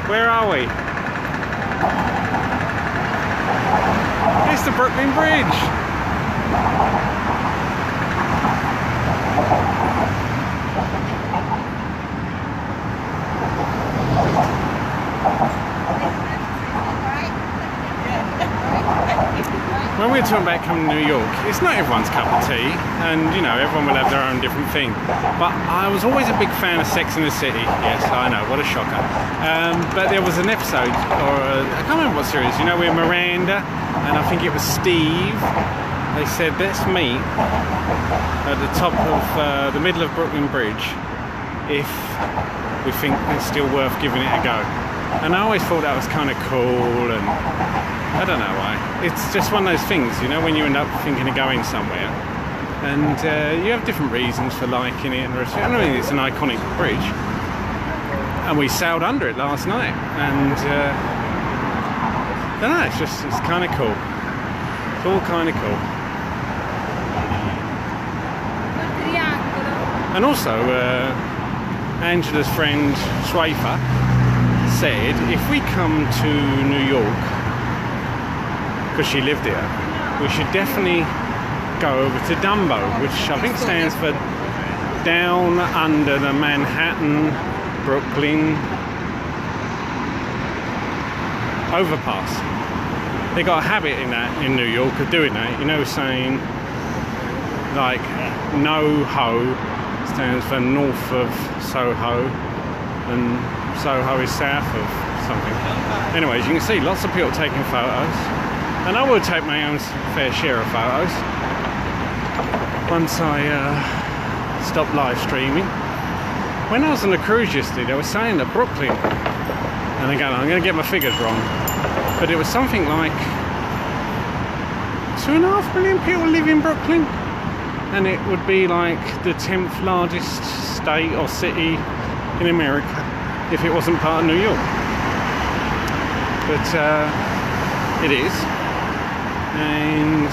Where are we? It's the Brooklyn Bridge. When we were talking about coming to New York, it's not everyone's cup of tea, and you know, everyone will have their own different thing. But I was always a big fan of Sex and the City. Yes, I know, what a shocker. But there was an episode, I can't remember what series, you know, where Miranda, and I think it was Steve, they said, let's meet at the top of the middle of Brooklyn Bridge if we think it's still worth giving it a go. And I always thought that was kind of cool, and I don't know why. It's just one of those things, you know, when you end up thinking of going somewhere, and you have different reasons for liking it. And I mean, it's an iconic bridge, and we sailed under it last night, and I don't know, it's kind of cool. It's all kind of cool. And also, Angela's friend Swafer said if we come to New York, because she lived here, we should definitely go over to Dumbo, which I think stands for Down Under the Manhattan Brooklyn Overpass. They got a habit in New York of doing that, you know, saying like no ho stands for north of Soho, and Soho is south of something. Anyways, you can see lots of people taking photos, and I will take my own fair share of photos once I stop live streaming. When I was on the cruise yesterday, they were saying that Brooklyn, and again I'm going to get my figures wrong, but it was something like 2.5 million people live in Brooklyn, and it would be like the 10th largest state or city in America if it wasn't part of New York. But it is, and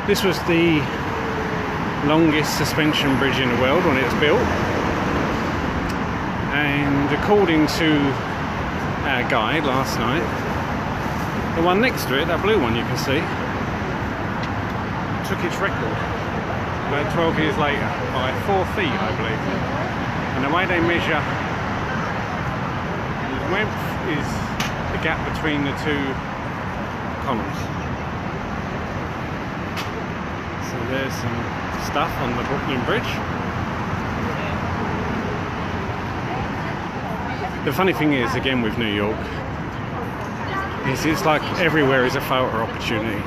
this was the longest suspension bridge in the world when it was built, and according to our guide last night, the one next to it, that blue one you can see, took its record about 12 years later by 4 feet, I believe. And the way they measure length is the gap between the two columns. So there's some stuff on the Brooklyn Bridge. The funny thing is, again with New York, is it's like everywhere is a photo opportunity.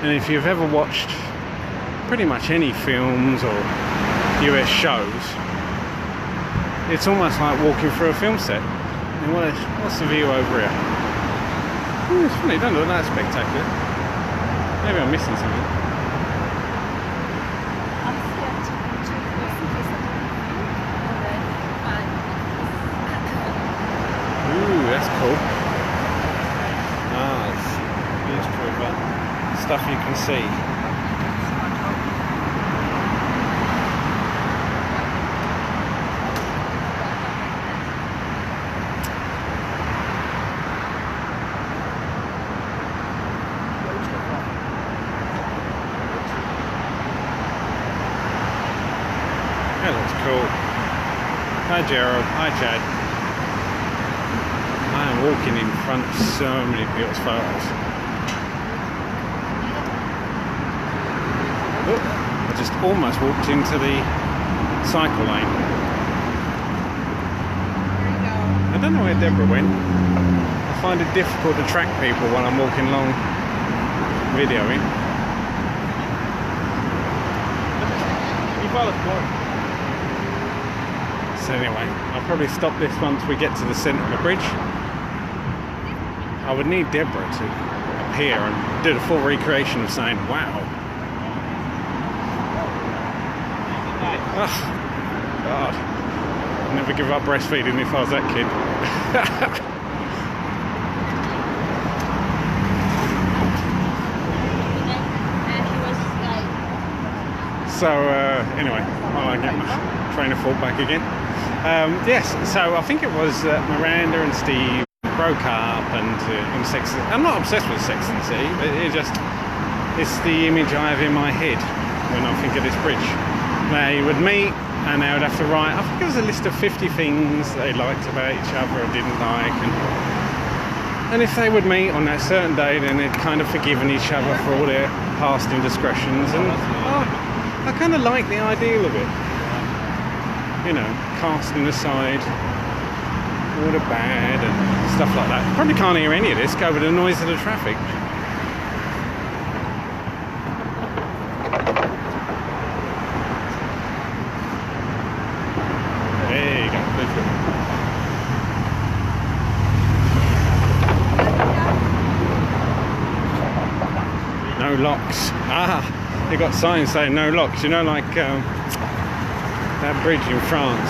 And if you've ever watched pretty much any films or US shows, it's almost like walking through a film set. And what's the view over here? Ooh, it's funny, it doesn't look that spectacular. Maybe I'm missing something. Ooh, that's cool. Ah, it's beautiful stuff you can see. That looks cool. Hi Gerald, hi Chad. I am walking in front of so many people's photos. Oh, I just almost walked into the cycle lane. I don't know where Deborah went. I find it difficult to track people while I'm walking along videoing. So anyway, I'll probably stop this once we get to the centre of the bridge. I would need Deborah to appear and do the full recreation of saying, wow. Oh, God. I'd never give up breastfeeding if I was that kid. So anyway, I'll get my train of thought back again. Yes, so I think it was Miranda and Steve broke up, and in Sex. I'm not obsessed with Sex and the City, but it's the image I have in my head when I think of this bridge. They would meet, and they would have to write. I think it was a list of 50 things they liked about each other or didn't like, and if they would meet on that certain day, then they'd kind of forgiven each other for all their past indiscretions, and I kind of like the ideal of it. You know, casting aside all the bad and stuff like that. Probably can't hear any of this, go with the noise of the traffic. There you go. No locks. Ah, they got signs saying no locks. You know, like that bridge in France,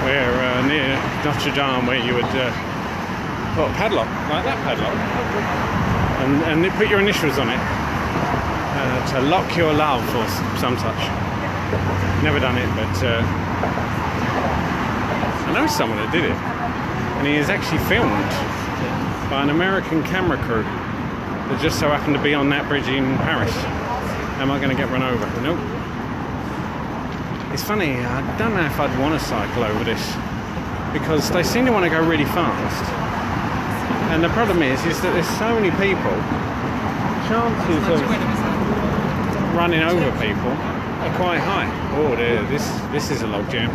where near Notre Dame, where you would put a padlock, like that padlock, and they put your initials on it to lock your love or some such. Never done it, but I know someone that did it, and he is actually filmed by an American camera crew that just so happened to be on that bridge in Paris. Am I going to get run over? Nope. It's funny, I don't know if I'd want to cycle over this, because they seem to want to go really fast. And the problem is that there's so many people, chances of running over people are quite high. Oh, this is a log jam.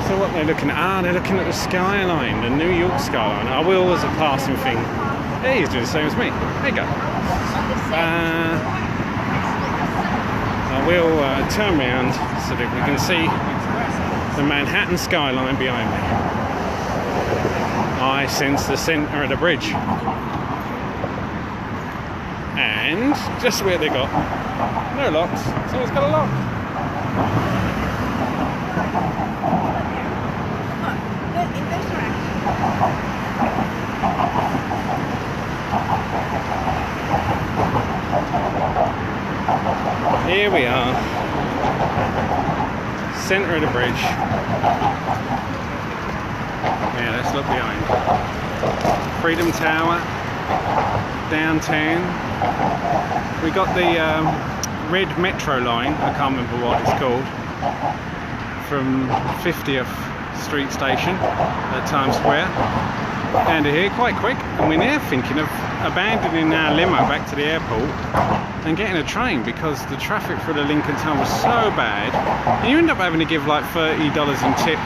So what they're looking at? They're looking at the skyline, the New York skyline. I will as a passing thing. Yeah, he's doing the same as me. There you go. I will turn around so that we can see the Manhattan skyline behind me. I sense the centre of the bridge. And just where they got no locks, so it's got a lock. Here we are, centre of the bridge. Yeah, let's look behind. Freedom Tower, downtown. We got the red metro line, I can't remember what it's called, from 50th Street Station at Times Square. Down to here quite quick, and we're now thinking of abandoning our limo back to the airport and getting a train, because the traffic for the Lincoln Tunnel was so bad, and you end up having to give like $30 in tips